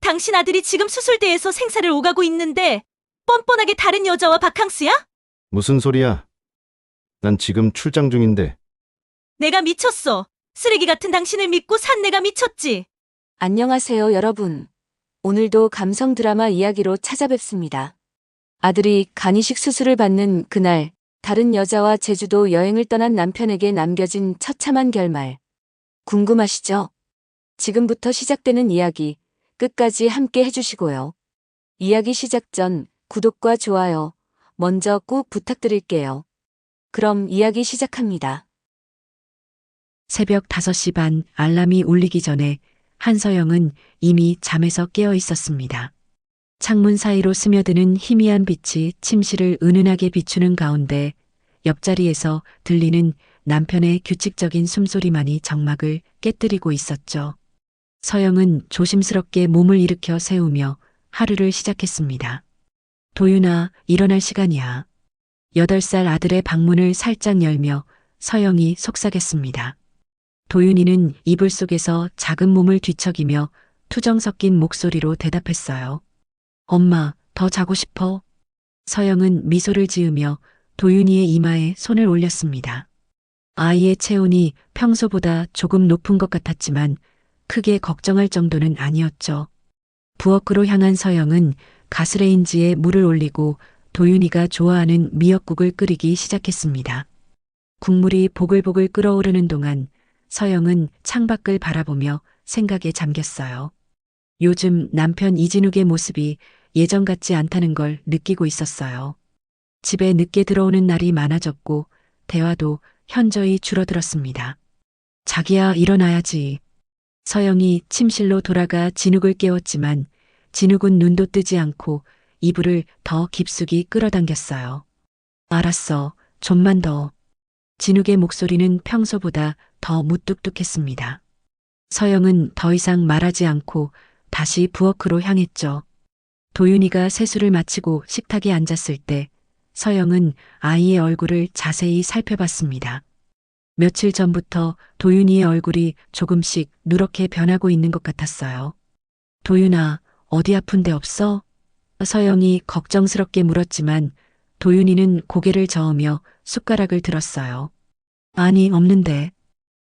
당신 아들이 지금 수술대에서 생사를 오가고 있는데 뻔뻔하게 다른 여자와 바캉스야? 무슨 소리야? 난 지금 출장 중인데. 내가 미쳤어. 쓰레기 같은 당신을 믿고 산 내가 미쳤지. 안녕하세요, 여러분. 오늘도 감성 드라마 이야기로 찾아뵙습니다. 아들이 간이식 수술을 받는 그날, 다른 여자와 제주도 여행을 떠난 남편에게 남겨진 처참한 결말. 궁금하시죠? 지금부터 시작되는 이야기, 끝까지 함께 해주시고요. 이야기 시작 전 구독과 좋아요, 먼저 꼭 부탁드릴게요. 그럼 이야기 시작합니다. 새벽 5시 반 알람이 울리기 전에 한서영은 이미 잠에서 깨어 있었습니다. 창문 사이로 스며드는 희미한 빛이 침실을 은은하게 비추는 가운데 옆자리에서 들리는 남편의 규칙적인 숨소리만이 정막을 깨뜨리고 있었죠. 서영은 조심스럽게 몸을 일으켜 세우며 하루를 시작했습니다. 도윤아, 일어날 시간이야. 8살 아들의 방문을 살짝 열며 서영이 속삭였습니다. 도윤이는 이불 속에서 작은 몸을 뒤척이며 투정 섞인 목소리로 대답했어요. 엄마, 더 자고 싶어? 서영은 미소를 지으며 도윤이의 이마에 손을 올렸습니다. 아이의 체온이 평소보다 조금 높은 것 같았지만 크게 걱정할 정도는 아니었죠. 부엌으로 향한 서영은 가스레인지에 물을 올리고 도윤이가 좋아하는 미역국을 끓이기 시작했습니다. 국물이 보글보글 끓어오르는 동안 서영은 창밖을 바라보며 생각에 잠겼어요. 요즘 남편 이진욱의 모습이 예전 같지 않다는 걸 느끼고 있었어요. 집에 늦게 들어오는 날이 많아졌고 대화도 현저히 줄어들었습니다. 자기야, 일어나야지. 서영이 침실로 돌아가 진욱을 깨웠지만 진욱은 눈도 뜨지 않고 이불을 더 깊숙이 끌어당겼어요. 알았어, 좀만 더. 진욱의 목소리는 평소보다 더 무뚝뚝했습니다. 서영은 더 이상 말하지 않고 다시 부엌으로 향했죠. 도윤이가 세수를 마치고 식탁에 앉았을 때 서영은 아이의 얼굴을 자세히 살펴봤습니다. 며칠 전부터 도윤이의 얼굴이 조금씩 누렇게 변하고 있는 것 같았어요. 도윤아, 어디 아픈 데 없어? 서영이 걱정스럽게 물었지만 도윤이는 고개를 저으며 숟가락을 들었어요. 아니, 없는데.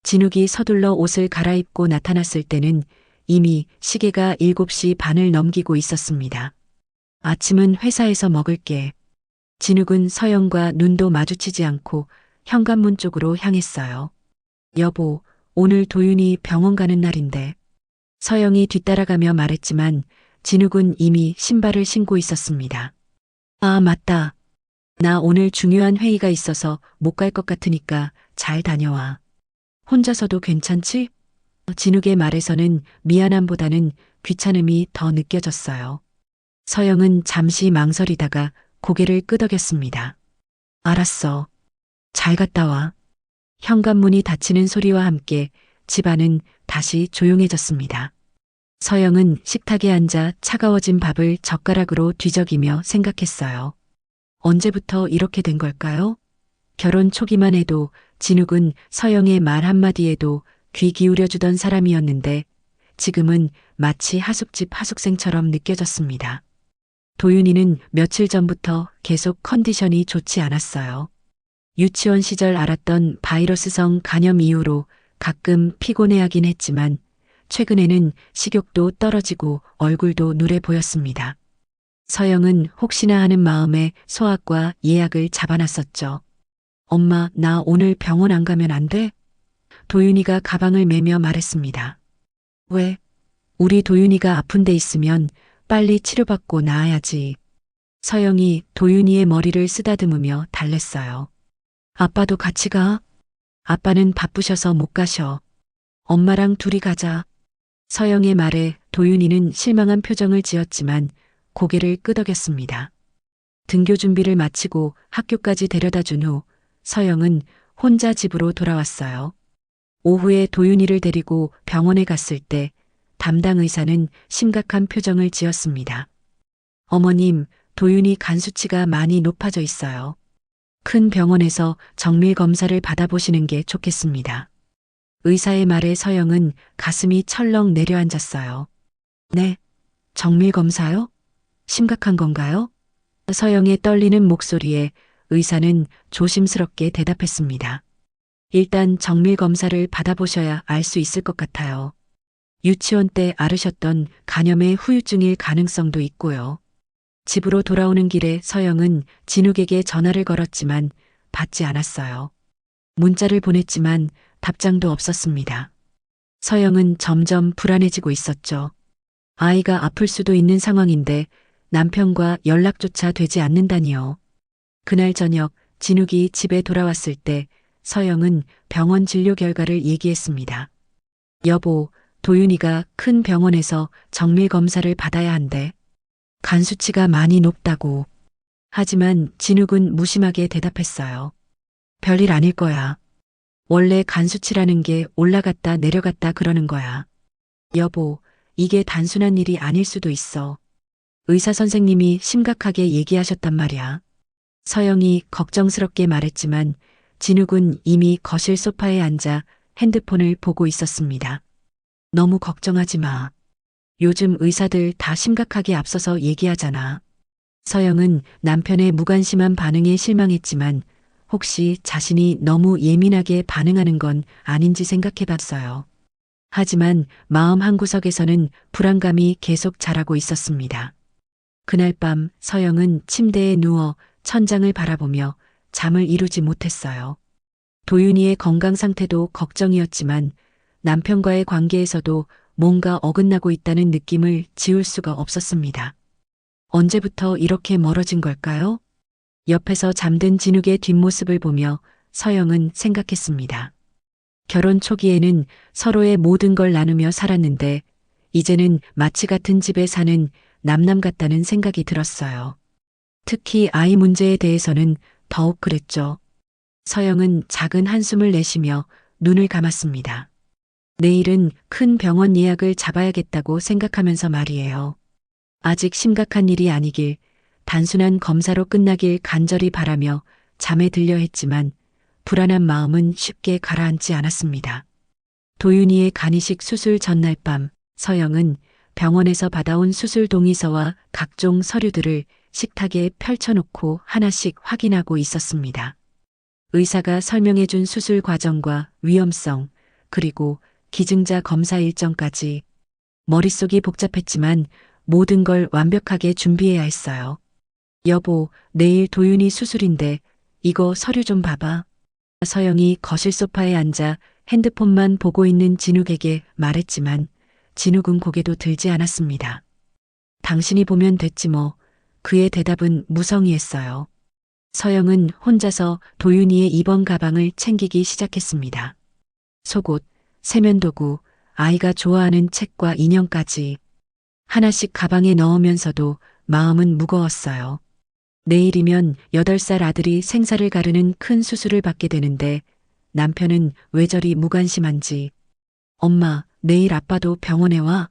진욱이 서둘러 옷을 갈아입고 나타났을 때는 이미 시계가 7시 반을 넘기고 있었습니다. 아침은 회사에서 먹을게. 진욱은 서영과 눈도 마주치지 않고 현관문 쪽으로 향했어요. 여보, 오늘 도윤이 병원 가는 날인데. 서영이 뒤따라가며 말했지만 진욱은 이미 신발을 신고 있었습니다. 아, 맞다. 나 오늘 중요한 회의가 있어서 못 갈 것 같으니까 잘 다녀와. 혼자서도 괜찮지? 진욱의 말에서는 미안함보다는 귀찮음이 더 느껴졌어요. 서영은 잠시 망설이다가 고개를 끄덕였습니다. 알았어. 잘 갔다 와. 현관문이 닫히는 소리와 함께 집안은 다시 조용해졌습니다. 서영은 식탁에 앉아 차가워진 밥을 젓가락으로 뒤적이며 생각했어요. 언제부터 이렇게 된 걸까요? 결혼 초기만 해도 진욱은 서영의 말 한마디에도 귀 기울여주던 사람이었는데 지금은 마치 하숙집 하숙생처럼 느껴졌습니다. 도윤이는 며칠 전부터 계속 컨디션이 좋지 않았어요. 유치원 시절 앓았던 바이러스성 간염 이후로 가끔 피곤해하긴 했지만 최근에는 식욕도 떨어지고 얼굴도 누래 보였습니다. 서영은 혹시나 하는 마음에 소아과 예약을 잡아놨었죠. 엄마, 나 오늘 병원 안 가면 안 돼? 도윤이가 가방을 매며 말했습니다. 왜? 우리 도윤이가 아픈 데 있으면 빨리 치료받고 나아야지. 서영이 도윤이의 머리를 쓰다듬으며 달랬어요. 아빠도 같이 가? 아빠는 바쁘셔서 못 가셔. 엄마랑 둘이 가자. 서영의 말에 도윤이는 실망한 표정을 지었지만 고개를 끄덕였습니다. 등교 준비를 마치고 학교까지 데려다 준 후 서영은 혼자 집으로 돌아왔어요. 오후에 도윤이를 데리고 병원에 갔을 때 담당 의사는 심각한 표정을 지었습니다. 어머님, 도윤이 간 수치가 많이 높아져 있어요. 큰 병원에서 정밀 검사를 받아보시는 게 좋겠습니다. 의사의 말에 서영은 가슴이 철렁 내려앉았어요. 네. 정밀 검사요? 심각한 건가요? 서영의 떨리는 목소리에 의사는 조심스럽게 대답했습니다. 일단 정밀 검사를 받아보셔야 알 수 있을 것 같아요. 유치원 때 앓으셨던 간염의 후유증일 가능성도 있고요. 집으로 돌아오는 길에 서영은 진욱에게 전화를 걸었지만 받지 않았어요. 문자를 보냈지만 답장도 없었습니다. 서영은 점점 불안해지고 있었죠. 아이가 아플 수도 있는 상황인데 남편과 연락조차 되지 않는다니요. 그날 저녁 진욱이 집에 돌아왔을 때 서영은 병원 진료 결과를 얘기했습니다. 여보, 도윤이가 큰 병원에서 정밀 검사를 받아야 한대. 간 수치가 많이 높다고. 하지만 진욱은 무심하게 대답했어요. 별일 아닐 거야. 원래 간 수치라는 게 올라갔다 내려갔다 그러는 거야. 여보, 이게 단순한 일이 아닐 수도 있어. 의사 선생님이 심각하게 얘기하셨단 말이야. 서영이 걱정스럽게 말했지만 진욱은 이미 거실 소파에 앉아 핸드폰을 보고 있었습니다. 너무 걱정하지 마. 요즘 의사들 다 심각하게 앞서서 얘기하잖아. 서영은 남편의 무관심한 반응에 실망했지만 혹시 자신이 너무 예민하게 반응하는 건 아닌지 생각해 봤어요. 하지만 마음 한구석에서는 불안감이 계속 자라고 있었습니다. 그날 밤 서영은 침대에 누워 천장을 바라보며 잠을 이루지 못했어요. 도윤이의 건강 상태도 걱정이었지만 남편과의 관계에서도 뭔가 어긋나고 있다는 느낌을 지울 수가 없었습니다. 언제부터 이렇게 멀어진 걸까요? 옆에서 잠든 진욱의 뒷모습을 보며 서영은 생각했습니다. 결혼 초기에는 서로의 모든 걸 나누며 살았는데 이제는 마치 같은 집에 사는 남남 같다는 생각이 들었어요. 특히 아이 문제에 대해서는 더욱 그랬죠. 서영은 작은 한숨을 내쉬며 눈을 감았습니다. 내일은 큰 병원 예약을 잡아야겠다고 생각하면서 말이에요. 아직 심각한 일이 아니길, 단순한 검사로 끝나길 간절히 바라며 잠에 들려 했지만 불안한 마음은 쉽게 가라앉지 않았습니다. 도윤이의 간이식 수술 전날 밤 서영은 병원에서 받아온 수술 동의서와 각종 서류들을 식탁에 펼쳐놓고 하나씩 확인하고 있었습니다. 의사가 설명해준 수술 과정과 위험성, 그리고 기증자 검사 일정까지 머릿속이 복잡했지만 모든 걸 완벽하게 준비해야 했어요. 여보, 내일 도윤이 수술인데 이거 서류 좀 봐봐. 서영이 거실 소파에 앉아 핸드폰만 보고 있는 진욱에게 말했지만 진욱은 고개도 들지 않았습니다. 당신이 보면 됐지 뭐. 그의 대답은 무성의했어요. 서영은 혼자서 도윤이의 입원 가방을 챙기기 시작했습니다. 속옷, 세면도구, 아이가 좋아하는 책과 인형까지 하나씩 가방에 넣으면서도 마음은 무거웠어요. 내일이면 8살 아들이 생사를 가르는 큰 수술을 받게 되는데 남편은 왜 저리 무관심한지. 엄마, 내일 아빠도 병원에 와?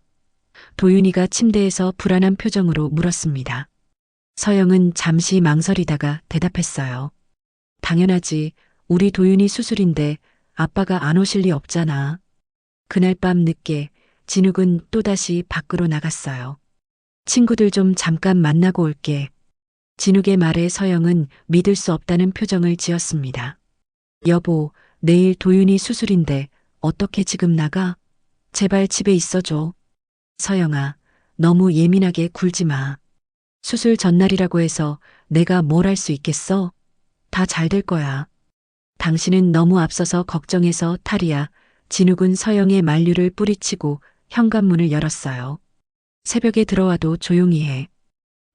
도윤이가 침대에서 불안한 표정으로 물었습니다. 서영은 잠시 망설이다가 대답했어요. 당연하지. 우리 도윤이 수술인데 아빠가 안 오실 리 없잖아. 그날 밤 늦게 진욱은 또다시 밖으로 나갔어요. 친구들 좀 잠깐 만나고 올게. 진욱의 말에 서영은 믿을 수 없다는 표정을 지었습니다. 여보, 내일 도윤이 수술인데 어떻게 지금 나가? 제발 집에 있어줘. 서영아, 너무 예민하게 굴지 마. 수술 전날이라고 해서 내가 뭘 할 수 있겠어? 다 잘 될 거야. 당신은 너무 앞서서 걱정해서 탈이야. 진욱은 서영의 만류를 뿌리치고 현관문을 열었어요. 새벽에 들어와도 조용히 해.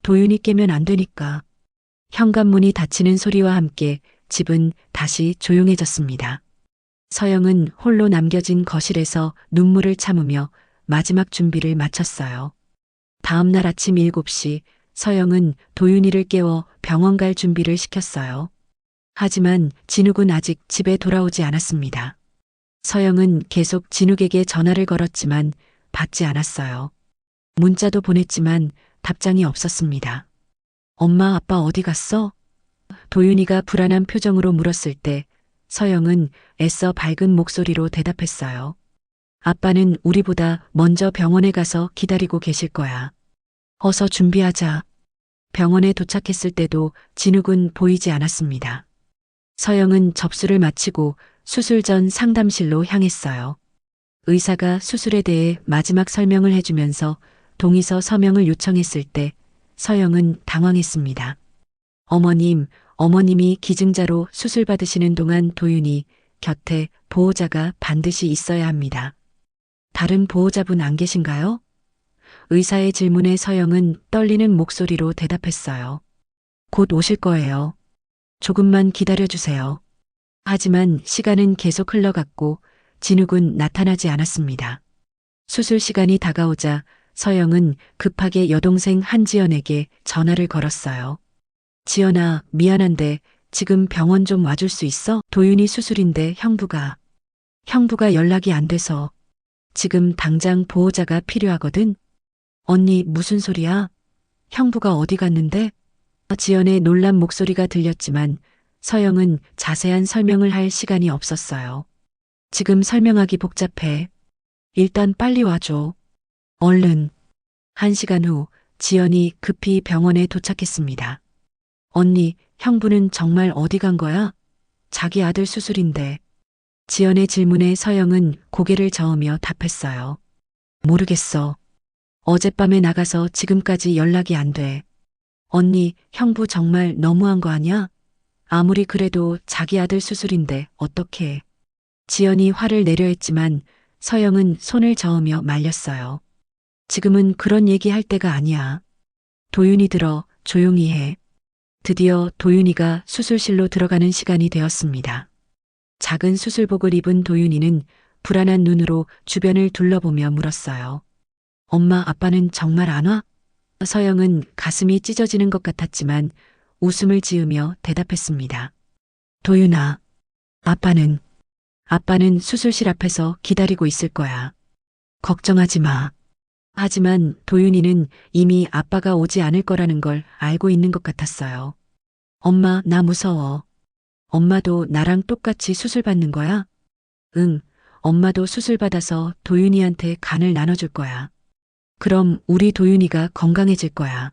도윤이 깨면 안 되니까. 현관문이 닫히는 소리와 함께 집은 다시 조용해졌습니다. 서영은 홀로 남겨진 거실에서 눈물을 참으며 마지막 준비를 마쳤어요. 다음 날 아침 7시 서영은 도윤이를 깨워 병원 갈 준비를 시켰어요. 하지만 진욱은 아직 집에 돌아오지 않았습니다. 서영은 계속 진욱에게 전화를 걸었지만 받지 않았어요. 문자도 보냈지만 답장이 없었습니다. 엄마, 아빠 어디 갔어? 도윤이가 불안한 표정으로 물었을 때 서영은 애써 밝은 목소리로 대답했어요. 아빠는 우리보다 먼저 병원에 가서 기다리고 계실 거야. 어서 준비하자. 병원에 도착했을 때도 진욱은 보이지 않았습니다. 서영은 접수를 마치고 수술 전 상담실로 향했어요. 의사가 수술에 대해 마지막 설명을 해주면서 동의서 서명을 요청했을 때 서영은 당황했습니다. 어머님이 기증자로 수술 받으시는 동안 도윤이 곁에 보호자가 반드시 있어야 합니다. 다른 보호자분 안 계신가요? 의사의 질문에 서영은 떨리는 목소리로 대답했어요. 곧 오실 거예요. 조금만 기다려주세요. 하지만 시간은 계속 흘러갔고 진욱은 나타나지 않았습니다. 수술 시간이 다가오자 서영은 급하게 여동생 한지연에게 전화를 걸었어요. 지연아, 미안한데 지금 병원 좀 와줄 수 있어? 도윤이 수술인데 형부가 연락이 안 돼서 지금 당장 보호자가 필요하거든? 언니, 무슨 소리야? 형부가 어디 갔는데? 지연의 놀란 목소리가 들렸지만 서영은 자세한 설명을 할 시간이 없었어요. 지금 설명하기 복잡해. 일단 빨리 와줘. 얼른. 1시간 후 지연이 급히 병원에 도착했습니다. 언니, 형부는 정말 어디 간 거야? 자기 아들 수술인데. 지연의 질문에 서영은 고개를 저으며 답했어요. 모르겠어. 어젯밤에 나가서 지금까지 연락이 안 돼. 언니, 형부 정말 너무한 거 아니야? 아무리 그래도 자기 아들 수술인데 어떡해. 지연이 화를 내려 했지만 서영은 손을 저으며 말렸어요. 지금은 그런 얘기 할 때가 아니야. 도윤이 들어, 조용히 해. 드디어 도윤이가 수술실로 들어가는 시간이 되었습니다. 작은 수술복을 입은 도윤이는 불안한 눈으로 주변을 둘러보며 물었어요. 엄마, 아빠는 정말 안 와? 서영은 가슴이 찢어지는 것 같았지만 웃음을 지으며 대답했습니다. 도윤아, 아빠는 수술실 앞에서 기다리고 있을 거야. 걱정하지 마. 하지만 도윤이는 이미 아빠가 오지 않을 거라는 걸 알고 있는 것 같았어요. 엄마, 나 무서워. 엄마도 나랑 똑같이 수술 받는 거야? 응, 엄마도 수술 받아서 도윤이한테 간을 나눠줄 거야. 그럼 우리 도윤이가 건강해질 거야.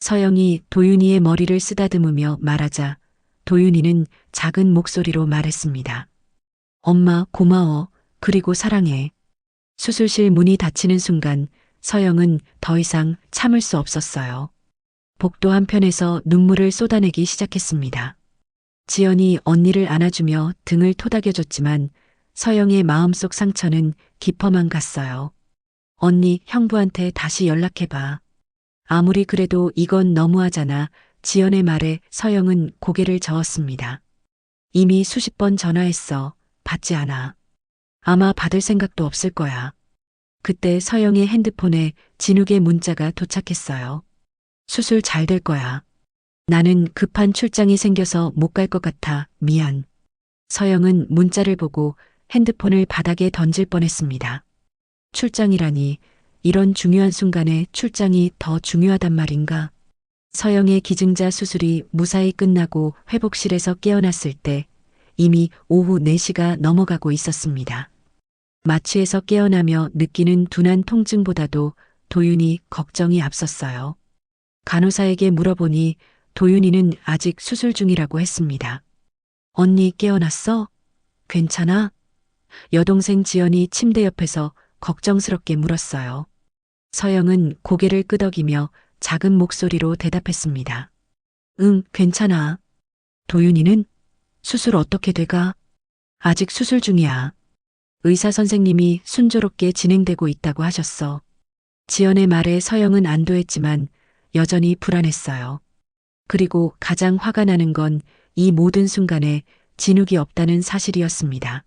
서영이 도윤이의 머리를 쓰다듬으며 말하자 도윤이는 작은 목소리로 말했습니다. 엄마, 고마워. 그리고 사랑해. 수술실 문이 닫히는 순간 서영은 더 이상 참을 수 없었어요. 복도 한편에서 눈물을 쏟아내기 시작했습니다. 지연이 언니를 안아주며 등을 토닥여줬지만 서영의 마음속 상처는 깊어만 갔어요. 언니, 형부한테 다시 연락해봐. 아무리 그래도 이건 너무하잖아. 지연의 말에 서영은 고개를 저었습니다. 이미 수십 번 전화했어. 받지 않아. 아마 받을 생각도 없을 거야. 그때 서영의 핸드폰에 진욱의 문자가 도착했어요. 수술 잘 될 거야. 나는 급한 출장이 생겨서 못 갈 것 같아. 미안. 서영은 문자를 보고 핸드폰을 바닥에 던질 뻔했습니다. 출장이라니, 이런 중요한 순간에 출장이 더 중요하단 말인가? 서영의 기증자 수술이 무사히 끝나고 회복실에서 깨어났을 때 이미 오후 4시가 넘어가고 있었습니다. 마취에서 깨어나며 느끼는 둔한 통증보다도 도윤이 걱정이 앞섰어요. 간호사에게 물어보니 도윤이는 아직 수술 중이라고 했습니다. 언니 깨어났어? 괜찮아? 여동생 지연이 침대 옆에서 걱정스럽게 물었어요. 서영은 고개를 끄덕이며 작은 목소리로 대답했습니다. 응, 괜찮아. 도윤이는? 수술 어떻게 돼가? 아직 수술 중이야. 의사 선생님이 순조롭게 진행되고 있다고 하셨어. 지연의 말에 서영은 안도했지만 여전히 불안했어요. 그리고 가장 화가 나는 건 이 모든 순간에 진욱이 없다는 사실이었습니다.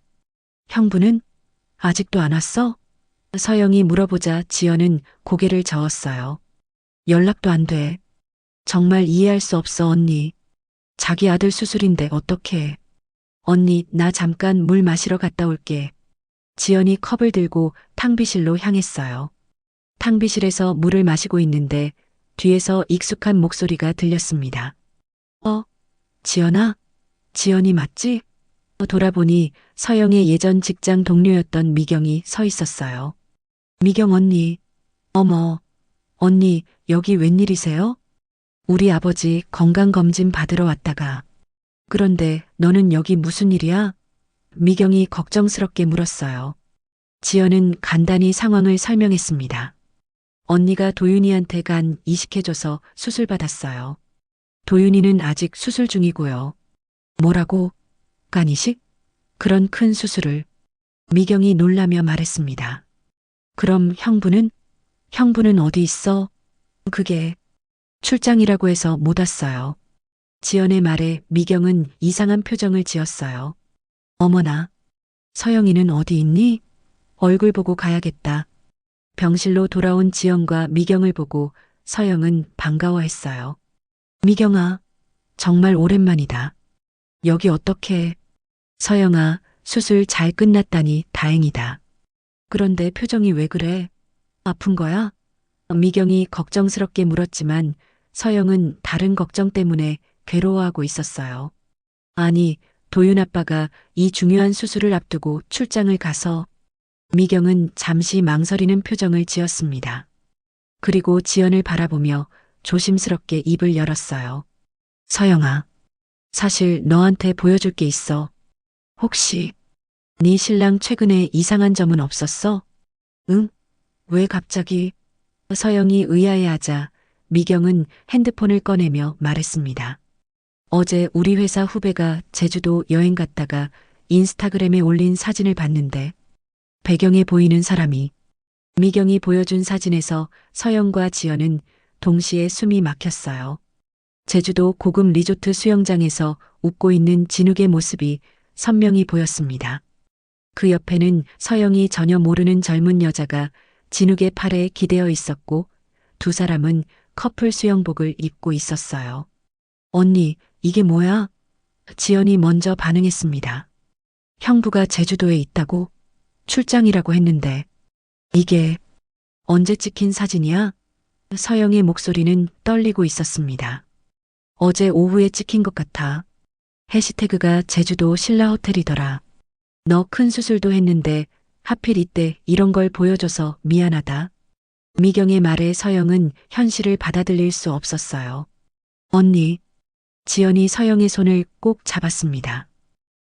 형부는? 아직도 안 왔어? 서영이 물어보자 지연은 고개를 저었어요. 연락도 안 돼. 정말 이해할 수 없어, 언니. 자기 아들 수술인데 어떡해. 언니, 나 잠깐 물 마시러 갔다 올게. 지연이 컵을 들고 탕비실로 향했어요. 탕비실에서 물을 마시고 있는데 뒤에서 익숙한 목소리가 들렸습니다. 지연아? 지연이 맞지? 돌아보니 서영의 예전 직장 동료였던 미경이 서 있었어요. 미경 언니. 어머, 언니, 여기 웬일이세요? 우리 아버지 건강검진 받으러 왔다가. 그런데 너는 여기 무슨 일이야? 미경이 걱정스럽게 물었어요. 지연은 간단히 상황을 설명했습니다. 언니가 도윤이한테 간 이식해줘서 수술 받았어요. 도윤이는 아직 수술 중이고요. 뭐라고? 간 이식? 그런 큰 수술을. 미경이 놀라며 말했습니다. 그럼 형부는? 형부는 어디 있어? 그게 출장이라고 해서 못 왔어요. 지연의 말에 미경은 이상한 표정을 지었어요. 어머나, 서영이는 어디 있니? 얼굴 보고 가야겠다. 병실로 돌아온 지연과 미경을 보고 서영은 반가워했어요. 미경아, 정말 오랜만이다. 여기 어떻게? 서영아, 수술 잘 끝났다니 다행이다. 그런데 표정이 왜 그래? 아픈 거야? 미경이 걱정스럽게 물었지만 서영은 다른 걱정 때문에 괴로워하고 있었어요. 아니, 도윤 아빠가 이 중요한 수술을 앞두고 출장을 가서. 미경은 잠시 망설이는 표정을 지었습니다. 그리고 지연을 바라보며 조심스럽게 입을 열었어요. 서영아, 사실 너한테 보여줄 게 있어. 혹시 네 신랑 최근에 이상한 점은 없었어? 응? 왜 갑자기? 서영이 의아해하자 미경은 핸드폰을 꺼내며 말했습니다. 어제 우리 회사 후배가 제주도 여행 갔다가 인스타그램에 올린 사진을 봤는데 배경에 보이는 사람이. 미경이 보여준 사진에서 서영과 지연은 동시에 숨이 막혔어요. 제주도 고급 리조트 수영장에서 웃고 있는 진욱의 모습이 선명히 보였습니다. 그 옆에는 서영이 전혀 모르는 젊은 여자가 진욱의 팔에 기대어 있었고 두 사람은 커플 수영복을 입고 있었어요. 언니, 이게 뭐야? 지연이 먼저 반응했습니다. 형부가 제주도에 있다고? 출장이라고 했는데. 이게 언제 찍힌 사진이야? 서영의 목소리는 떨리고 있었습니다. 어제 오후에 찍힌 것 같아. 해시태그가 제주도 신라 호텔이더라. 너 큰 수술도 했는데 하필 이때 이런 걸 보여줘서 미안하다. 미경의 말에 서영은 현실을 받아들일 수 없었어요. 언니, 지연이 서영의 손을 꼭 잡았습니다.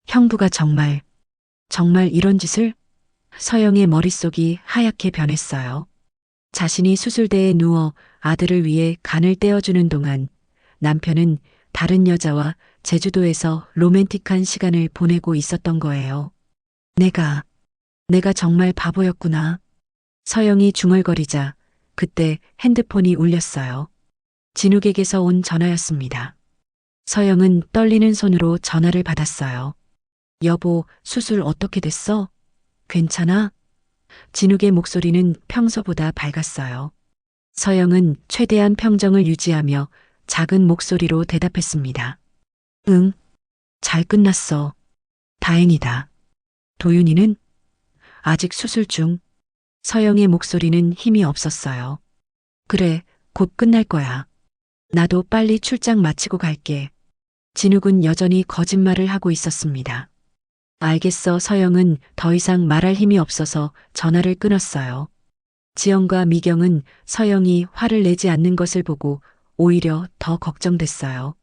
형부가 정말 이런 짓을? 서영의 머릿속이 하얗게 변했어요. 자신이 수술대에 누워 아들을 위해 간을 떼어주는 동안 남편은 다른 여자와 제주도에서 로맨틱한 시간을 보내고 있었던 거예요. 내가 정말 바보였구나. 서영이 중얼거리자 그때 핸드폰이 울렸어요. 진욱에게서 온 전화였습니다. 서영은 떨리는 손으로 전화를 받았어요. 여보, 수술 어떻게 됐어? 괜찮아? 진욱의 목소리는 평소보다 밝았어요. 서영은 최대한 평정을 유지하며 작은 목소리로 대답했습니다. 응, 잘 끝났어. 다행이다. 도윤이는? 아직 수술 중. 서영의 목소리는 힘이 없었어요. 그래, 곧 끝날 거야. 나도 빨리 출장 마치고 갈게. 진욱은 여전히 거짓말을 하고 있었습니다. 알겠어. 서영은 더 이상 말할 힘이 없어서 전화를 끊었어요. 지연과 미경은 서영이 화를 내지 않는 것을 보고 오히려 더 걱정됐어요.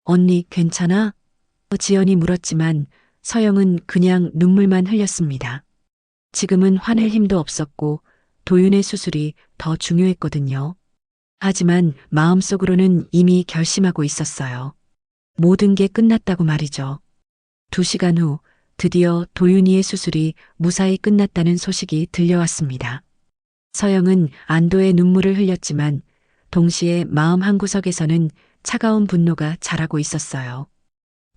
언니, 괜찮아? 지연이 물었지만 서영은 그냥 눈물만 흘렸습니다. 지금은 화낼 힘도 없었고 도윤의 수술이 더 중요했거든요. 하지만 마음속으로는 이미 결심하고 있었어요. 모든 게 끝났다고 말이죠. 2시간 후 드디어 도윤이의 수술이 무사히 끝났다는 소식이 들려왔습니다. 서영은 안도의 눈물을 흘렸지만 동시에 마음 한구석에서는 차가운 분노가 자라고 있었어요.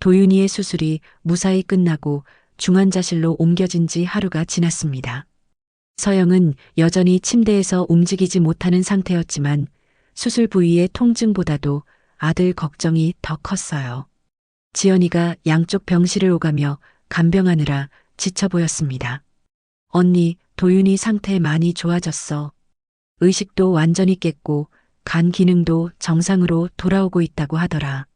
도윤이의 수술이 무사히 끝나고 중환자실로 옮겨진 지 하루가 지났습니다. 서영은 여전히 침대에서 움직이지 못하는 상태였지만 수술 부위의 통증보다도 아들 걱정이 더 컸어요. 지연이가 양쪽 병실을 오가며 간병하느라 지쳐 보였습니다. 언니, 도윤이 상태 많이 좋아졌어. 의식도 완전히 깼고 간 기능도 정상으로 돌아오고 있다고 하더라.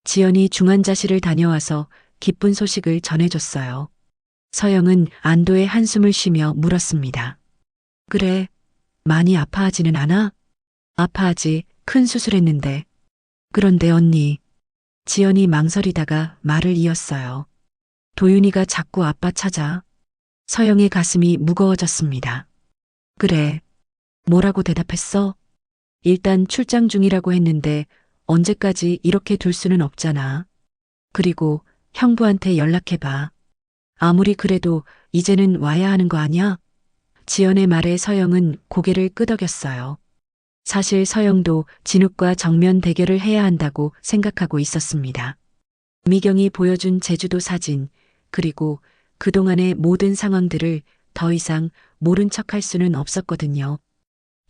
지연이 중환자실을 다녀와서 기쁜 소식을 전해줬어요. 서영은 안도의 한숨을 쉬며 물었습니다. 그래, 많이 아파하지는 않아? 아파하지, 큰 수술했는데. 그런데 언니. 지연이 망설이다가 말을 이었어요. 도윤이가 자꾸 아빠 찾아. 서영의 가슴이 무거워졌습니다. 그래. 뭐라고 대답했어? 일단 출장 중이라고 했는데 언제까지 이렇게 둘 수는 없잖아. 그리고 형부한테 연락해봐. 아무리 그래도 이제는 와야 하는 거 아냐? 지연의 말에 서영은 고개를 끄덕였어요. 사실 서영도 진욱과 정면 대결을 해야 한다고 생각하고 있었습니다. 미경이 보여준 제주도 사진, 그리고 그동안의 모든 상황들을 더 이상 모른 척할 수는 없었거든요.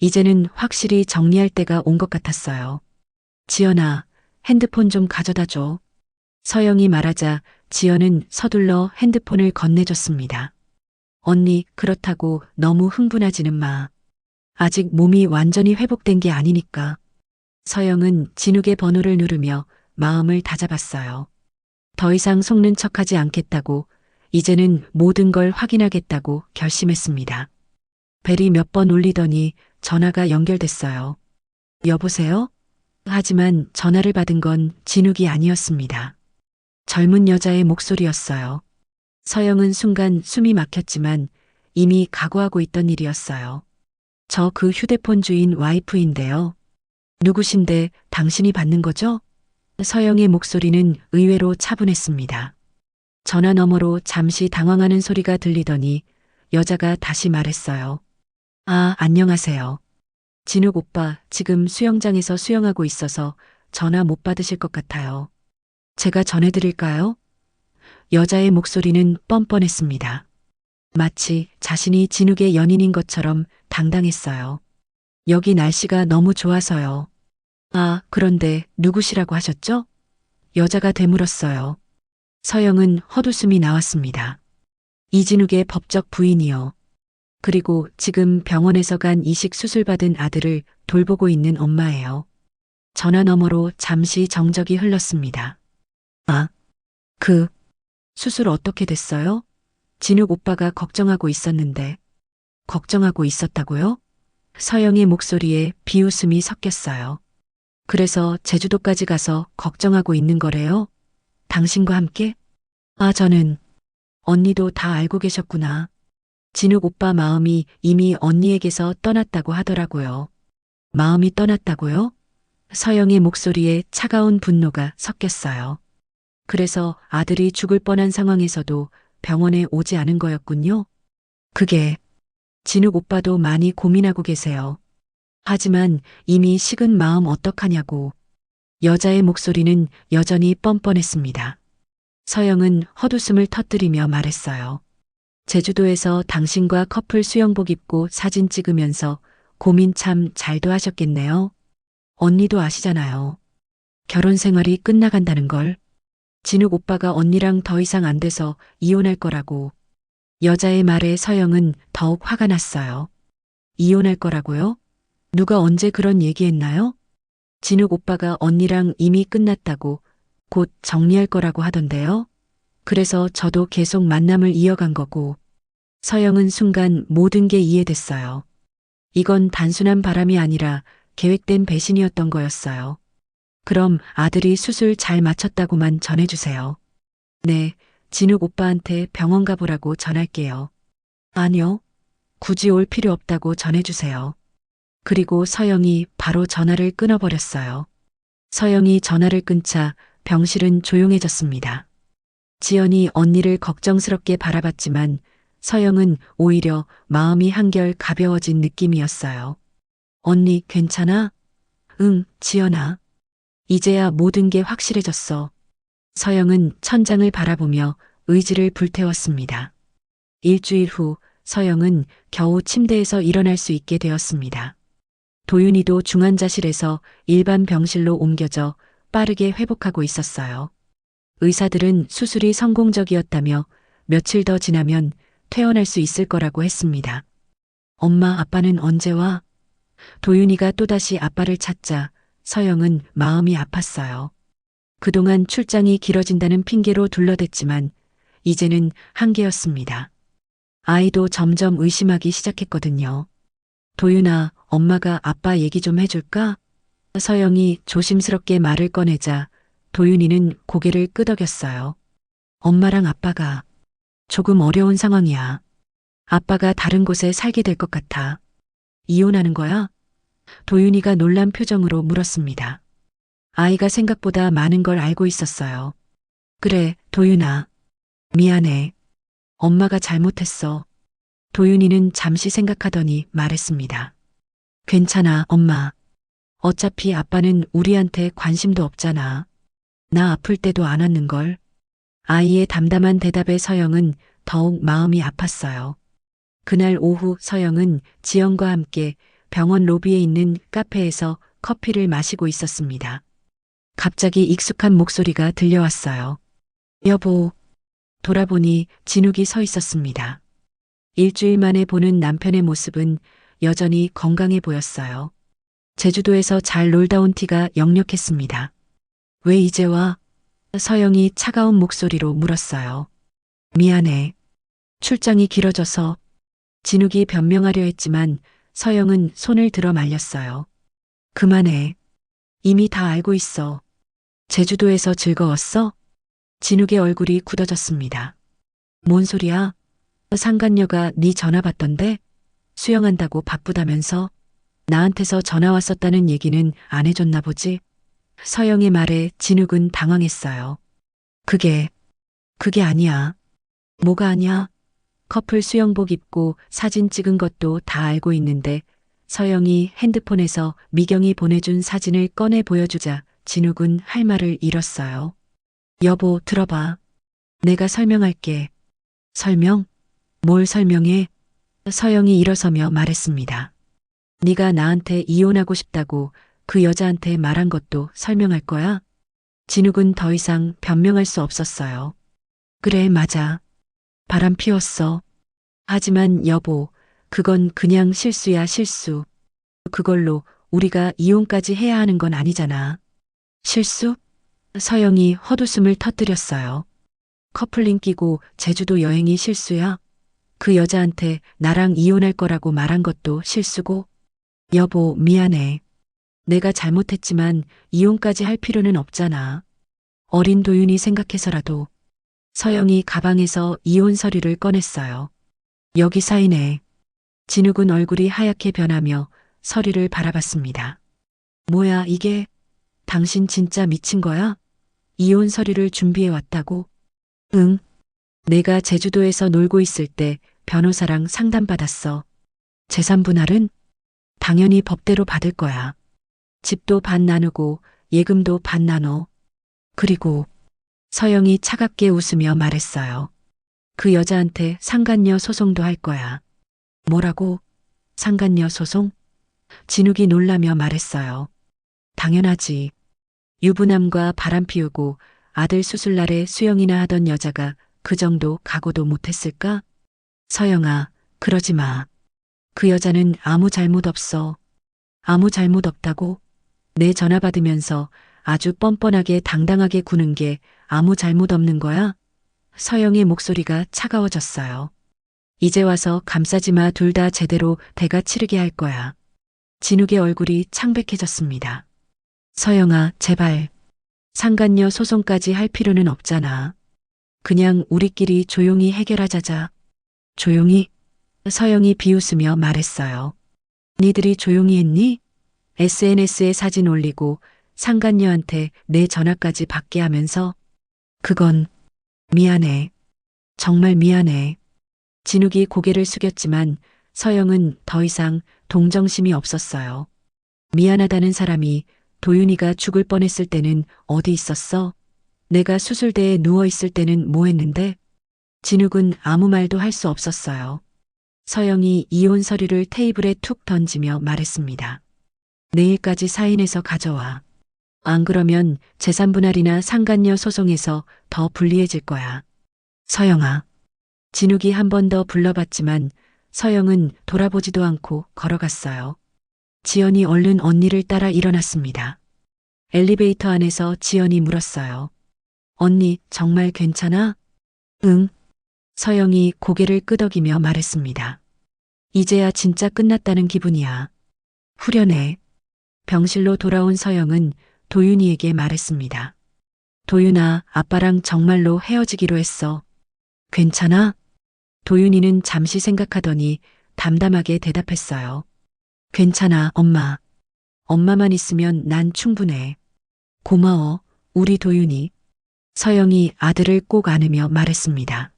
이제는 확실히 정리할 때가 온 것 같았어요. 지연아, 핸드폰 좀 가져다 줘. 서영이 말하자 지연은 서둘러 핸드폰을 건네줬습니다. 언니, 그렇다고 너무 흥분하지는 마. 아직 몸이 완전히 회복된 게 아니니까. 서영은 진욱의 번호를 누르며 마음을 다잡았어요. 더 이상 속는 척하지 않겠다고, 이제는 모든 걸 확인하겠다고 결심했습니다. 벨이 몇 번 울리더니 전화가 연결됐어요. 여보세요? 하지만 전화를 받은 건 진욱이 아니었습니다. 젊은 여자의 목소리였어요. 서영은 순간 숨이 막혔지만 이미 각오하고 있던 일이었어요. 저 그 휴대폰 주인 와이프인데요. 누구신데 당신이 받는 거죠? 서영의 목소리는 의외로 차분했습니다. 전화 너머로 잠시 당황하는 소리가 들리더니 여자가 다시 말했어요. 아, 안녕하세요. 진욱 오빠 지금 수영장에서 수영하고 있어서 전화 못 받으실 것 같아요. 제가 전해드릴까요? 여자의 목소리는 뻔뻔했습니다. 마치 자신이 진욱의 연인인 것처럼 당당했어요. 여기 날씨가 너무 좋아서요. 아, 그런데 누구시라고 하셨죠? 여자가 되물었어요. 서영은 헛웃음이 나왔습니다. 이진욱의 법적 부인이요. 그리고 지금 병원에서 간 이식 수술 받은 아들을 돌보고 있는 엄마예요. 전화 너머로 잠시 정적이 흘렀습니다. 아, 수술 어떻게 됐어요? 진욱 오빠가 걱정하고 있었는데. 걱정하고 있었다고요? 서영의 목소리에 비웃음이 섞였어요. 그래서 제주도까지 가서 걱정하고 있는 거래요? 당신과 함께? 아, 저는. 언니도 다 알고 계셨구나. 진욱 오빠 마음이 이미 언니에게서 떠났다고 하더라고요. 마음이 떠났다고요? 서영의 목소리에 차가운 분노가 섞였어요. 그래서 아들이 죽을 뻔한 상황에서도 병원에 오지 않은 거였군요. 그게 진욱 오빠도 많이 고민하고 계세요. 하지만 이미 식은 마음 어떡하냐고. 여자의 목소리는 여전히 뻔뻔했습니다. 서영은 헛웃음을 터뜨리며 말했어요. 제주도에서 당신과 커플 수영복 입고 사진 찍으면서 고민 참 잘도 하셨겠네요. 언니도 아시잖아요. 결혼 생활이 끝나간다는 걸. 진욱 오빠가 언니랑 더 이상 안 돼서 이혼할 거라고. 여자의 말에 서영은 더욱 화가 났어요. 이혼할 거라고요? 누가 언제 그런 얘기했나요? 진욱 오빠가 언니랑 이미 끝났다고, 곧 정리할 거라고 하던데요. 그래서 저도 계속 만남을 이어간 거고. 서영은 순간 모든 게 이해됐어요. 이건 단순한 바람이 아니라 계획된 배신이었던 거였어요. 그럼 아들이 수술 잘 마쳤다고만 전해주세요. 네, 진욱 오빠한테 병원 가보라고 전할게요. 아니요, 굳이 올 필요 없다고 전해주세요. 그리고 서영이 바로 전화를 끊어버렸어요. 서영이 전화를 끊자 병실은 조용해졌습니다. 지연이 언니를 걱정스럽게 바라봤지만 서영은 오히려 마음이 한결 가벼워진 느낌이었어요. 언니 괜찮아? 응, 지연아. 이제야 모든 게 확실해졌어. 서영은 천장을 바라보며 의지를 불태웠습니다. 일주일 후 서영은 겨우 침대에서 일어날 수 있게 되었습니다. 도윤이도 중환자실에서 일반 병실로 옮겨져 빠르게 회복하고 있었어요. 의사들은 수술이 성공적이었다며 며칠 더 지나면 퇴원할 수 있을 거라고 했습니다. 엄마, 아빠는 언제 와? 도윤이가 또다시 아빠를 찾자 서영은 마음이 아팠어요. 그동안 출장이 길어진다는 핑계로 둘러댔지만 이제는 한계였습니다. 아이도 점점 의심하기 시작했거든요. 도윤아, 엄마가 아빠 얘기 좀 해줄까? 서영이 조심스럽게 말을 꺼내자 도윤이는 고개를 끄덕였어요. 엄마랑 아빠가 조금 어려운 상황이야. 아빠가 다른 곳에 살게 될 것 같아. 이혼하는 거야? 도윤이가 놀란 표정으로 물었습니다. 아이가 생각보다 많은 걸 알고 있었어요. 그래, 도윤아. 미안해. 엄마가 잘못했어. 도윤이는 잠시 생각하더니 말했습니다. 괜찮아, 엄마. 어차피 아빠는 우리한테 관심도 없잖아. 나 아플 때도 안 왔는걸. 아이의 담담한 대답에 서영은 더욱 마음이 아팠어요. 그날 오후 서영은 지영과 함께 병원 로비에 있는 카페에서 커피를 마시고 있었습니다. 갑자기 익숙한 목소리가 들려왔어요. 여보. 돌아보니 진욱이 서 있었습니다. 일주일 만에 보는 남편의 모습은 여전히 건강해 보였어요. 제주도에서 잘 놀다 온 티가 역력했습니다. 왜 이제 와? 서영이 차가운 목소리로 물었어요. 미안해. 출장이 길어져서. 진욱이 변명하려 했지만 서영은 손을 들어 말렸어요. 그만해. 이미 다 알고 있어. 제주도에서 즐거웠어? 진욱의 얼굴이 굳어졌습니다. 뭔 소리야? 상간녀가 네 전화 받던데? 수영한다고 바쁘다면서? 나한테서 전화 왔었다는 얘기는 안 해줬나 보지? 서영의 말에 진욱은 당황했어요. 그게 아니야. 뭐가 아니야? 커플 수영복 입고 사진 찍은 것도 다 알고 있는데 서영이 핸드폰에서 미경이 보내준 사진을 꺼내 보여주자 진욱은 할 말을 잃었어요. 여보, 들어봐. 내가 설명할게. 설명? 뭘 설명해? 서영이 일어서며 말했습니다. 네가 나한테 이혼하고 싶다고 그 여자한테 말한 것도 설명할 거야? 진욱은 더 이상 변명할 수 없었어요. 그래, 맞아. 바람 피웠어. 하지만 여보, 그건 그냥 실수야, 실수. 그걸로 우리가 이혼까지 해야 하는 건 아니잖아. 실수? 서영이 헛웃음을 터뜨렸어요. 커플링 끼고 제주도 여행이 실수야? 그 여자한테 나랑 이혼할 거라고 말한 것도 실수고? 여보, 미안해. 내가 잘못했지만 이혼까지 할 필요는 없잖아. 어린 도윤이 생각해서라도. 서영이 가방에서 이혼 서류를 꺼냈어요. 여기 사인해. 진욱은 얼굴이 하얗게 변하며 서류를 바라봤습니다. 뭐야, 이게? 당신 진짜 미친 거야? 이혼 서류를 준비해 왔다고? 응. 내가 제주도에서 놀고 있을 때 변호사랑 상담받았어. 재산 분할은? 당연히 법대로 받을 거야. 집도 반 나누고 예금도 반 나눠. 그리고 서영이 차갑게 웃으며 말했어요. 그 여자한테 상간녀 소송도 할 거야. 뭐라고? 상간녀 소송? 진욱이 놀라며 말했어요. 당연하지. 유부남과 바람 피우고 아들 수술날에 수영이나 하던 여자가 그 정도 각오도 못했을까? 서영아, 그러지 마. 그 여자는 아무 잘못 없어. 아무 잘못 없다고? 내 전화 받으면서 아주 뻔뻔하게 당당하게 구는 게 아무 잘못 없는 거야? 서영의 목소리가 차가워졌어요. 이제 와서 감싸지 마. 둘 다 제대로 대가 치르게 할 거야. 진욱의 얼굴이 창백해졌습니다. 서영아, 제발. 상간녀 소송까지 할 필요는 없잖아. 그냥 우리끼리 조용히 해결하자자. 조용히? 서영이 비웃으며 말했어요. 니들이 조용히 했니? SNS에 사진 올리고 상간녀한테 내 전화까지 받게 하면서. 그건 미안해. 정말 미안해. 진욱이 고개를 숙였지만 서영은 더 이상 동정심이 없었어요. 미안하다는 사람이 도윤이가 죽을 뻔했을 때는 어디 있었어? 내가 수술대에 누워 있을 때는 뭐 했는데? 진욱은 아무 말도 할 수 없었어요. 서영이 이혼 서류를 테이블에 툭 던지며 말했습니다. 내일까지 사인해서 가져와. 안 그러면 재산 분할이나 상간녀 소송에서 더 불리해질 거야. 서영아. 진욱이 한 번 더 불러봤지만 서영은 돌아보지도 않고 걸어갔어요. 지연이 얼른 언니를 따라 일어났습니다. 엘리베이터 안에서 지연이 물었어요. 언니, 정말 괜찮아? 응. 서영이 고개를 끄덕이며 말했습니다. 이제야 진짜 끝났다는 기분이야. 후련해. 병실로 돌아온 서영은 도윤이에게 말했습니다. 도윤아, 아빠랑 정말로 헤어지기로 했어. 괜찮아? 도윤이는 잠시 생각하더니 담담하게 대답했어요. 괜찮아, 엄마. 엄마만 있으면 난 충분해. 고마워, 우리 도윤이. 서영이 아들을 꼭 안으며 말했습니다.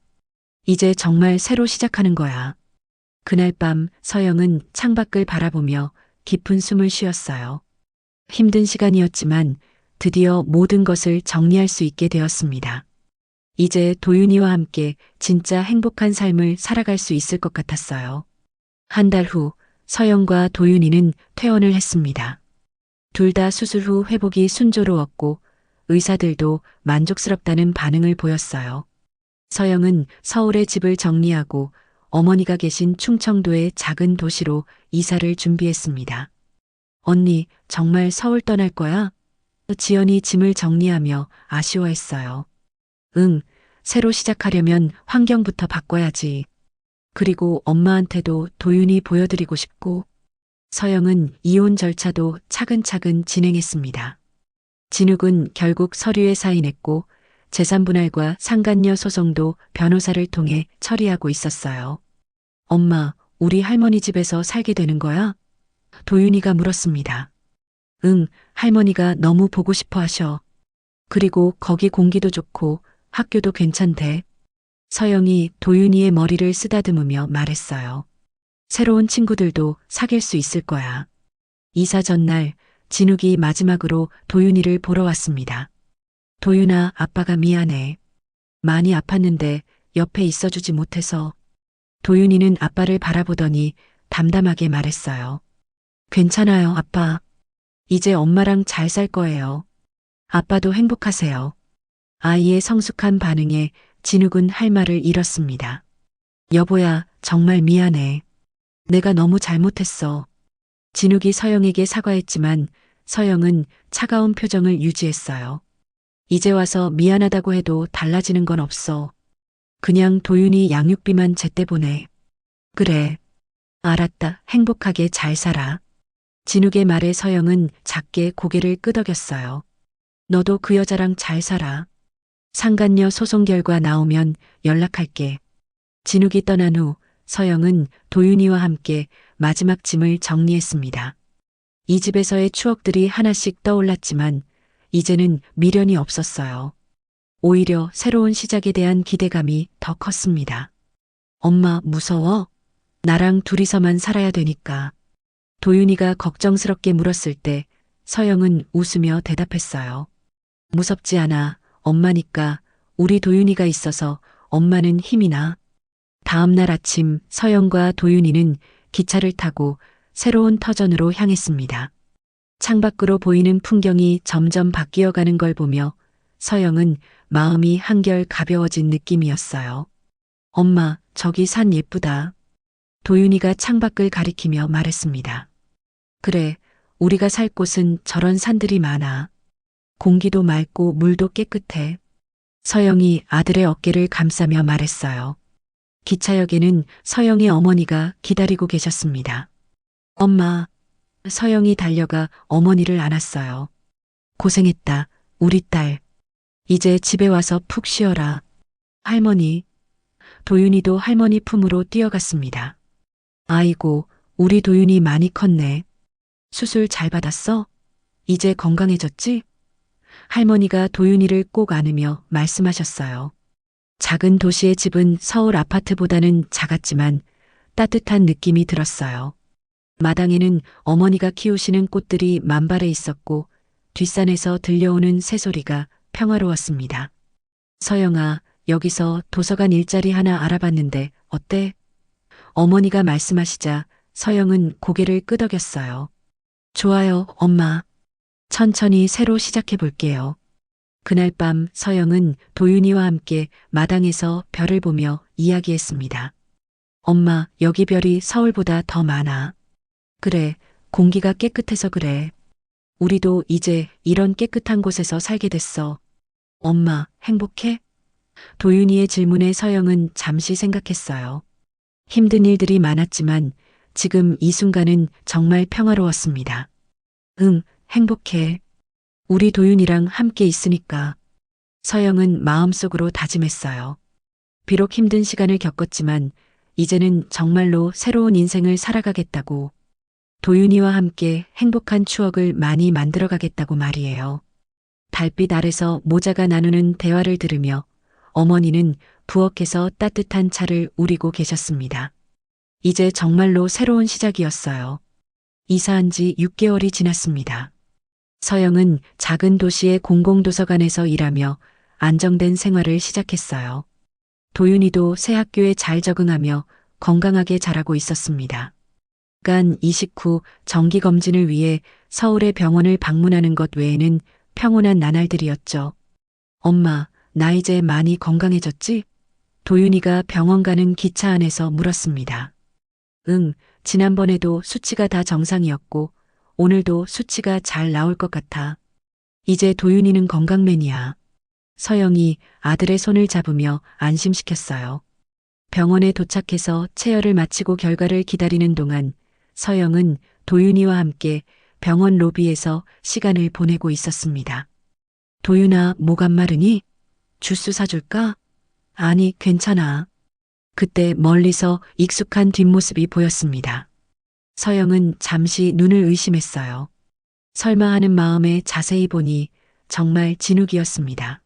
이제 정말 새로 시작하는 거야. 그날 밤 서영은 창밖을 바라보며 깊은 숨을 쉬었어요. 힘든 시간이었지만 드디어 모든 것을 정리할 수 있게 되었습니다. 이제 도윤이와 함께 진짜 행복한 삶을 살아갈 수 있을 것 같았어요. 한 달 후 서영과 도윤이는 퇴원을 했습니다. 둘 다 수술 후 회복이 순조로웠고 의사들도 만족스럽다는 반응을 보였어요. 서영은 서울의 집을 정리하고 어머니가 계신 충청도의 작은 도시로 이사를 준비했습니다. 언니, 정말 서울 떠날 거야? 지연이 짐을 정리하며 아쉬워했어요. 응, 새로 시작하려면 환경부터 바꿔야지. 그리고 엄마한테도 도윤이 보여드리고 싶고. 서영은 이혼 절차도 차근차근 진행했습니다. 진욱은 결국 서류에 사인했고 재산분할과 상간녀 소송도 변호사를 통해 처리하고 있었어요. 엄마, 우리 할머니 집에서 살게 되는 거야? 도윤이가 물었습니다. 응, 할머니가 너무 보고 싶어 하셔. 그리고 거기 공기도 좋고 학교도 괜찮대. 서영이 도윤이의 머리를 쓰다듬으며 말했어요. 새로운 친구들도 사귈 수 있을 거야. 이사 전날 진욱이 마지막으로 도윤이를 보러 왔습니다. 도윤아, 아빠가 미안해. 많이 아팠는데 옆에 있어주지 못해서. 도윤이는 아빠를 바라보더니 담담하게 말했어요. 괜찮아요, 아빠. 이제 엄마랑 잘 살 거예요. 아빠도 행복하세요. 아이의 성숙한 반응에 진욱은 할 말을 잃었습니다. 여보야, 정말 미안해. 내가 너무 잘못했어. 진욱이 서영에게 사과했지만 서영은 차가운 표정을 유지했어요. 이제 와서 미안하다고 해도 달라지는 건 없어. 그냥 도윤이 양육비만 제때 보내. 그래. 알았다. 행복하게 잘 살아. 진욱의 말에 서영은 작게 고개를 끄덕였어요. 너도 그 여자랑 잘 살아. 상간녀 소송 결과 나오면 연락할게. 진욱이 떠난 후 서영은 도윤이와 함께 마지막 짐을 정리했습니다. 이 집에서의 추억들이 하나씩 떠올랐지만 이제는 미련이 없었어요. 오히려 새로운 시작에 대한 기대감이 더 컸습니다. 엄마, 무서워? 나랑 둘이서만 살아야 되니까. 도윤이가 걱정스럽게 물었을 때 서영은 웃으며 대답했어요. 무섭지 않아. 엄마니까. 우리 도윤이가 있어서 엄마는 힘이 나. 다음 날 아침 서영과 도윤이는 기차를 타고 새로운 터전으로 향했습니다. 창밖으로 보이는 풍경이 점점 바뀌어가는 걸 보며 서영은 마음이 한결 가벼워진 느낌이었어요. 엄마, 저기 산 예쁘다. 도윤이가 창밖을 가리키며 말했습니다. 그래, 우리가 살 곳은 저런 산들이 많아. 공기도 맑고 물도 깨끗해. 서영이 아들의 어깨를 감싸며 말했어요. 기차역에는 서영의 어머니가 기다리고 계셨습니다. 엄마, 서영이 달려가 어머니를 안았어요. 고생했다, 우리 딸. 이제 집에 와서 푹 쉬어라. 할머니. 도윤이도 할머니 품으로 뛰어갔습니다. 아이고, 우리 도윤이 많이 컸네. 수술 잘 받았어? 이제 건강해졌지? 할머니가 도윤이를 꼭 안으며 말씀하셨어요. 작은 도시의 집은 서울 아파트보다는 작았지만 따뜻한 느낌이 들었어요. 마당에는 어머니가 키우시는 꽃들이 만발해 있었고 뒷산에서 들려오는 새소리가 평화로웠습니다. 서영아, 여기서 도서관 일자리 하나 알아봤는데 어때? 어머니가 말씀하시자 서영은 고개를 끄덕였어요. 좋아요, 엄마. 천천히 새로 시작해 볼게요. 그날 밤 서영은 도윤이와 함께 마당에서 별을 보며 이야기했습니다. 엄마, 여기 별이 서울보다 더 많아. 그래, 공기가 깨끗해서 그래. 우리도 이제 이런 깨끗한 곳에서 살게 됐어. 엄마, 행복해? 도윤이의 질문에 서영은 잠시 생각했어요. 힘든 일들이 많았지만 지금 이 순간은 정말 평화로웠습니다. 응, 행복해. 우리 도윤이랑 함께 있으니까. 서영은 마음속으로 다짐했어요. 비록 힘든 시간을 겪었지만 이제는 정말로 새로운 인생을 살아가겠다고, 도윤이와 함께 행복한 추억을 많이 만들어가겠다고 말이에요. 달빛 아래서 모자가 나누는 대화를 들으며 어머니는 부엌에서 따뜻한 차를 우리고 계셨습니다. 이제 정말로 새로운 시작이었어요. 이사한 지 6개월이 지났습니다. 서영은 작은 도시의 공공도서관에서 일하며 안정된 생활을 시작했어요. 도윤이도 새 학교에 잘 적응하며 건강하게 자라고 있었습니다. 간 이식 후 정기검진을 위해 서울의 병원을 방문하는 것 외에는 평온한 나날들이었죠. 엄마, 나 이제 많이 건강해졌지? 도윤이가 병원 가는 기차 안에서 물었습니다. 응, 지난번에도 수치가 다 정상이었고 오늘도 수치가 잘 나올 것 같아. 이제 도윤이는 건강맨이야. 서영이 아들의 손을 잡으며 안심시켰어요. 병원에 도착해서 체열을 마치고 결과를 기다리는 동안 서영은 도윤이와 함께 병원 로비에서 시간을 보내고 있었습니다. 도윤아, 목 안 마르니? 주스 사줄까? 아니, 괜찮아. 그때 멀리서 익숙한 뒷모습이 보였습니다. 서영은 잠시 눈을 의심했어요. 설마 하는 마음에 자세히 보니 정말 진욱이었습니다.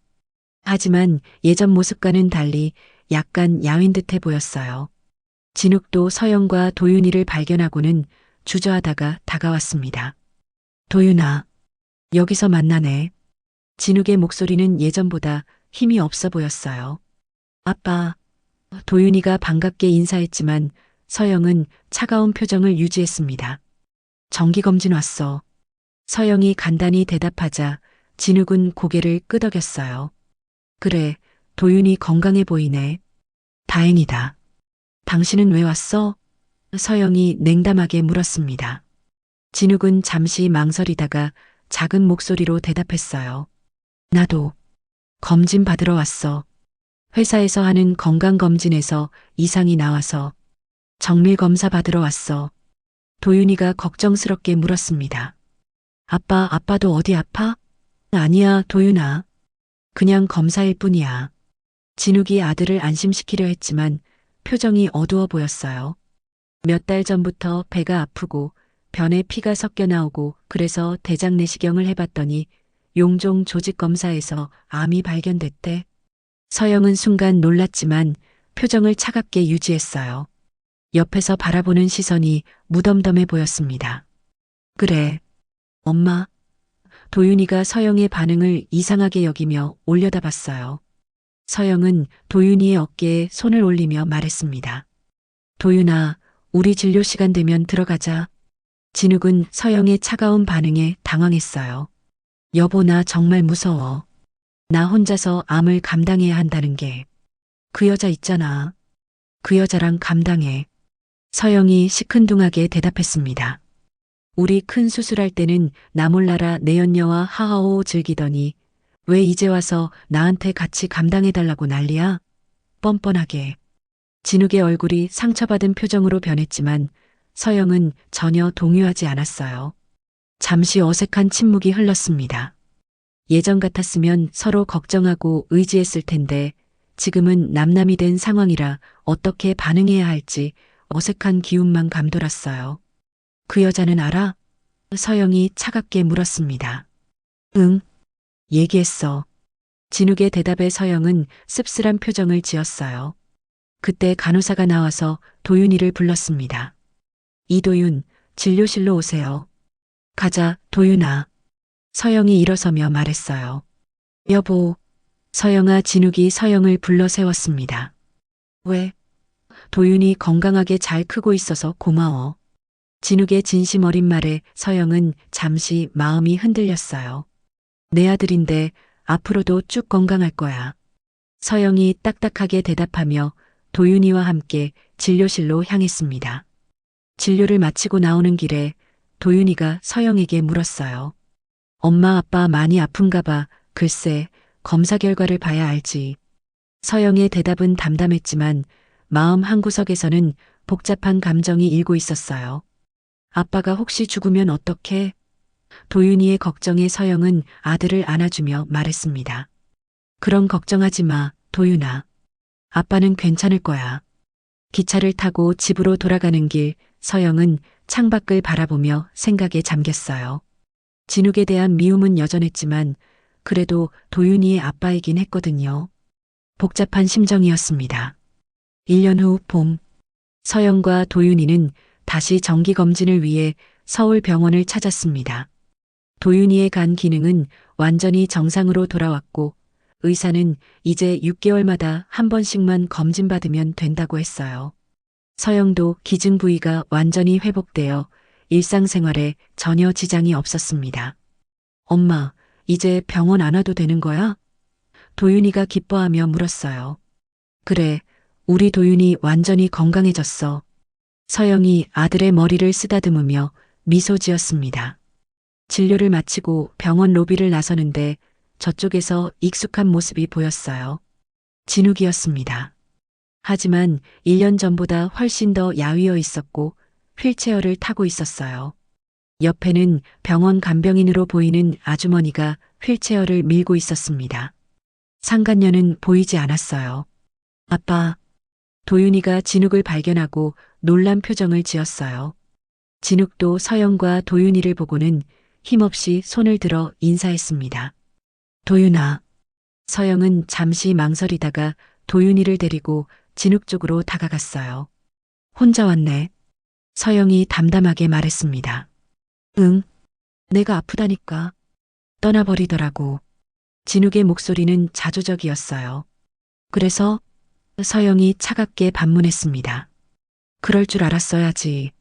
하지만 예전 모습과는 달리 약간 야윈 듯해 보였어요. 진욱도 서영과 도윤이를 발견하고는 주저하다가 다가왔습니다. 도윤아, 여기서 만나네. 진욱의 목소리는 예전보다 힘이 없어 보였어요. 아빠. 도윤이가 반갑게 인사했지만 서영은 차가운 표정을 유지했습니다. 정기검진 왔어. 서영이 간단히 대답하자 진욱은 고개를 끄덕였어요. 그래, 도윤이 건강해 보이네. 다행이다. 당신은 왜 왔어? 서영이 냉담하게 물었습니다. 진욱은 잠시 망설이다가 작은 목소리로 대답했어요. 나도 검진 받으러 왔어. 회사에서 하는 건강검진에서 이상이 나와서 정밀 검사 받으러 왔어. 도윤이가 걱정스럽게 물었습니다. 아빠도 어디 아파? 아니야, 도윤아. 그냥 검사일 뿐이야. 진욱이 아들을 안심시키려 했지만 표정이 어두워 보였어요. 몇 달 전부터 배가 아프고 변에 피가 섞여 나오고 그래서 대장 내시경을 해봤더니 용종 조직 검사에서 암이 발견됐대. 서영은 순간 놀랐지만 표정을 차갑게 유지했어요. 옆에서 바라보는 시선이 무덤덤해 보였습니다. 그래, 엄마. 도윤이가 서영의 반응을 이상하게 여기며 올려다봤어요. 서영은 도윤이의 어깨에 손을 올리며 말했습니다. 도윤아, 우리 진료 시간 되면 들어가자. 진욱은 서영의 차가운 반응에 당황했어요. 여보, 나 정말 무서워. 나 혼자서 암을 감당해야 한다는 게. 그 여자 있잖아. 그 여자랑 감당해. 서영이 시큰둥하게 대답했습니다. 우리 큰 수술할 때는 나 몰라라 내연녀와 하하호 즐기더니 왜 이제 와서 나한테 같이 감당해달라고 난리야? 뻔뻔하게. 진욱의 얼굴이 상처받은 표정으로 변했지만 서영은 전혀 동요하지 않았어요. 잠시 어색한 침묵이 흘렀습니다. 예전 같았으면 서로 걱정하고 의지했을 텐데 지금은 남남이 된 상황이라 어떻게 반응해야 할지 어색한 기운만 감돌았어요. 그 여자는 알아? 서영이 차갑게 물었습니다. 응, 얘기했어. 진욱의 대답에 서영은 씁쓸한 표정을 지었어요. 그때 간호사가 나와서 도윤이를 불렀습니다. 이도윤, 진료실로 오세요. 가자, 도윤아. 서영이 일어서며 말했어요. 여보. 서영아. 진욱이 서영을 불러 세웠습니다. 왜? 도윤이 건강하게 잘 크고 있어서 고마워. 진욱의 진심 어린 말에 서영은 잠시 마음이 흔들렸어요. 내 아들인데 앞으로도 쭉 건강할 거야. 서영이 딱딱하게 대답하며 도윤이와 함께 진료실로 향했습니다. 진료를 마치고 나오는 길에 도윤이가 서영에게 물었어요. 엄마, 아빠 많이 아픈가 봐. 글쎄, 검사 결과를 봐야 알지. 서영의 대답은 담담했지만 마음 한구석에서는 복잡한 감정이 일고 있었어요. 아빠가 혹시 죽으면 어떡해? 도윤이의 걱정에 서영은 아들을 안아주며 말했습니다. 그런 걱정하지 마, 도윤아. 아빠는 괜찮을 거야. 기차를 타고 집으로 돌아가는 길, 서영은 창밖을 바라보며 생각에 잠겼어요. 진욱에 대한 미움은 여전했지만 그래도 도윤이의 아빠이긴 했거든요. 복잡한 심정이었습니다. 1년 후 봄, 서영과 도윤이는 다시 정기검진을 위해 서울 병원을 찾았습니다. 도윤이의 간 기능은 완전히 정상으로 돌아왔고 의사는 이제 6개월마다 한 번씩만 검진받으면 된다고 했어요. 서영도 기증 부위가 완전히 회복되어 일상생활에 전혀 지장이 없었습니다. 엄마, 이제 병원 안 와도 되는 거야? 도윤이가 기뻐하며 물었어요. 그래, 우리 도윤이 완전히 건강해졌어. 서영이 아들의 머리를 쓰다듬으며 미소 지었습니다. 진료를 마치고 병원 로비를 나서는데 저쪽에서 익숙한 모습이 보였어요. 진욱이었습니다. 하지만 1년 전보다 훨씬 더 야위어 있었고 휠체어를 타고 있었어요. 옆에는 병원 간병인으로 보이는 아주머니가 휠체어를 밀고 있었습니다. 상간녀는 보이지 않았어요. 아빠, 도윤이가 진욱을 발견하고 놀란 표정을 지었어요. 진욱도 서영과 도윤이를 보고는 힘없이 손을 들어 인사했습니다. 도윤아. 서영은 잠시 망설이다가 도윤이를 데리고 진욱 쪽으로 다가갔어요. 혼자 왔네. 서영이 담담하게 말했습니다. 응, 내가 아프다니까. 떠나버리더라고. 진욱의 목소리는 자조적이었어요. 그래서 서영이 차갑게 반문했습니다. 그럴 줄 알았어야지.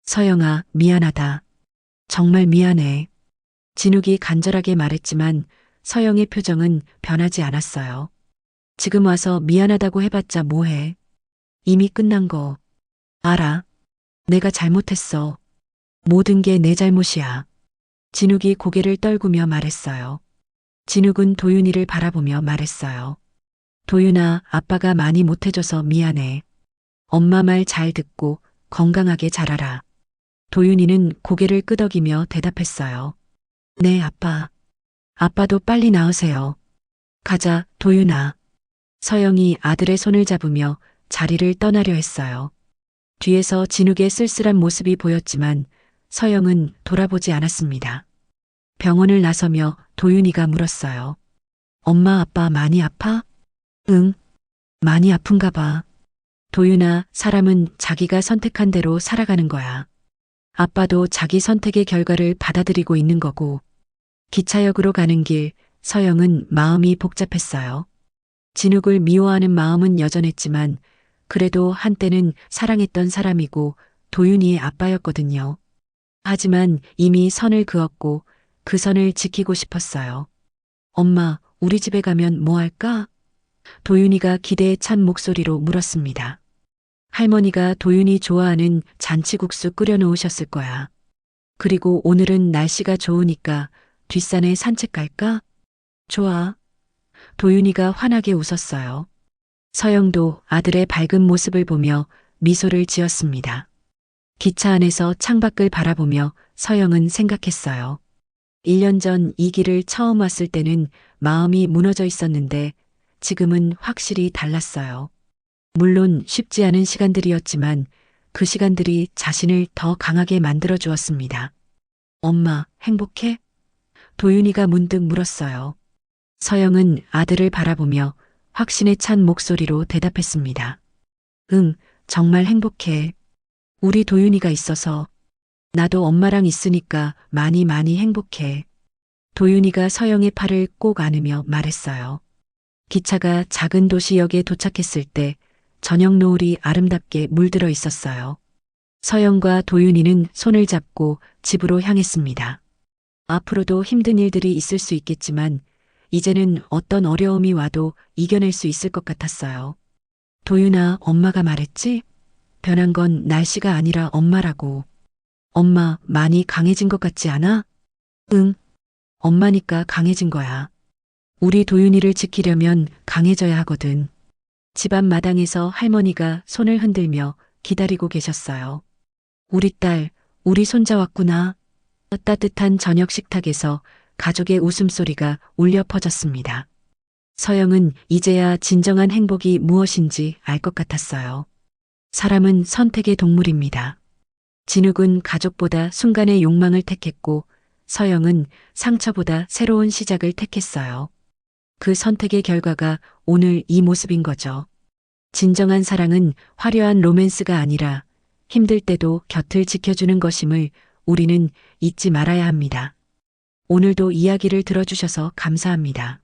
서영아, 미안하다. 정말 미안해. 진욱이 간절하게 말했지만 서영의 표정은 변하지 않았어요. 지금 와서 미안하다고 해봤자 뭐해. 이미 끝난 거. 알아. 내가 잘못했어. 모든 게 내 잘못이야. 진욱이 고개를 떨구며 말했어요. 진욱은 도윤이를 바라보며 말했어요. 도윤아, 아빠가 많이 못해줘서 미안해. 엄마 말 잘 듣고 건강하게 자라라. 도윤이는 고개를 끄덕이며 대답했어요. 네, 아빠. 아빠도 빨리 나으세요. 가자, 도윤아. 서영이 아들의 손을 잡으며 자리를 떠나려 했어요. 뒤에서 진욱의 쓸쓸한 모습이 보였지만 서영은 돌아보지 않았습니다. 병원을 나서며 도윤이가 물었어요. 엄마, 아빠 많이 아파? 응, 많이 아픈가 봐. 도윤아, 사람은 자기가 선택한 대로 살아가는 거야. 아빠도 자기 선택의 결과를 받아들이고 있는 거고. 기차역으로 가는 길, 서영은 마음이 복잡했어요. 진욱을 미워하는 마음은 여전했지만 그래도 한때는 사랑했던 사람이고 도윤이의 아빠였거든요. 하지만 이미 선을 그었고 그 선을 지키고 싶었어요. 엄마, 우리 집에 가면 뭐 할까? 도윤이가 기대에 찬 목소리로 물었습니다. 할머니가 도윤이 좋아하는 잔치국수 끓여 놓으셨을 거야. 그리고 오늘은 날씨가 좋으니까 뒷산에 산책 갈까? 좋아. 도윤이가 환하게 웃었어요. 서영도 아들의 밝은 모습을 보며 미소를 지었습니다. 기차 안에서 창밖을 바라보며 서영은 생각했어요. 1년 전 이 길을 처음 왔을 때는 마음이 무너져 있었는데 지금은 확실히 달랐어요. 물론 쉽지 않은 시간들이었지만 그 시간들이 자신을 더 강하게 만들어 주었습니다. 엄마, 행복해? 도윤이가 문득 물었어요. 서영은 아들을 바라보며 확신에 찬 목소리로 대답했습니다. 응, 정말 행복해. 우리 도윤이가 있어서. 나도 엄마랑 있으니까 많이 행복해. 도윤이가 서영의 팔을 꼭 안으며 말했어요. 기차가 작은 도시역에 도착했을 때 저녁 노을이 아름답게 물들어 있었어요. 서영과 도윤이는 손을 잡고 집으로 향했습니다. 앞으로도 힘든 일들이 있을 수 있겠지만 이제는 어떤 어려움이 와도 이겨낼 수 있을 것 같았어요. 도윤아, 엄마가 말했지? 변한 건 날씨가 아니라 엄마라고. 엄마 많이 강해진 것 같지 않아? 응. 엄마니까 강해진 거야. 우리 도윤이를 지키려면 강해져야 하거든. 집앞 마당에서 할머니가 손을 흔들며 기다리고 계셨어요. 우리 딸, 우리 손자 왔구나. 따뜻한 저녁 식탁에서 가족의 웃음소리가 울려 퍼졌습니다. 서영은 이제야 진정한 행복이 무엇인지 알 것 같았어요. 사람은 선택의 동물입니다. 진욱은 가족보다 순간의 욕망을 택했고 서영은 상처보다 새로운 시작을 택했어요. 그 선택의 결과가 오늘 이 모습인 거죠. 진정한 사랑은 화려한 로맨스가 아니라 힘들 때도 곁을 지켜주는 것임을 우리는 잊지 말아야 합니다. 오늘도 이야기를 들어주셔서 감사합니다.